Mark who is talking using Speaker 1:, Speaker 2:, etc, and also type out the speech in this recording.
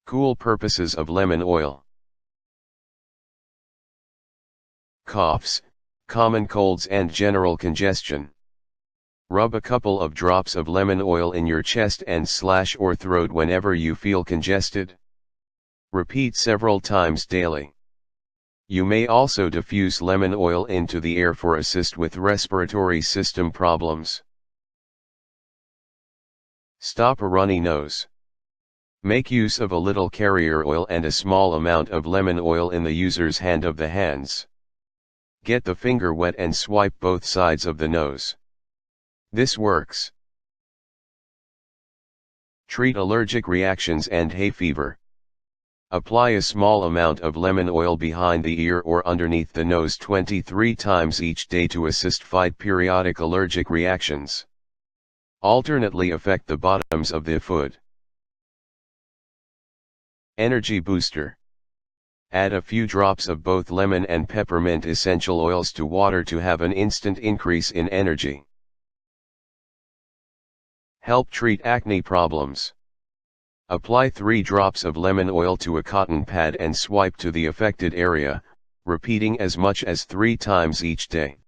Speaker 1: Cool purposes of lemon oil. Coughs, common colds and general congestion. Rub a couple of drops of lemon oil in your chest and or throat whenever you feel congested. Repeat several times daily. You may also diffuse lemon oil into the air for assist with respiratory system problems. Stop a runny nose. Make use of a little carrier oil and a small amount of lemon oil in the user's hand of the hands. Get the finger wet and swipe both sides of the nose. This works. Treat allergic reactions and hay fever. Apply a small amount of lemon oil behind the ear or underneath the nose 23 times each day to assist fight periodic allergic reactions. Alternately affect the bottoms of the foot. Energy booster. Add a few drops of both lemon and peppermint essential oils to water to have an instant increase in energy. Help treat acne problems. Apply 3 drops of lemon oil to a cotton pad and swipe to the affected area, repeating as much as 3 times each day.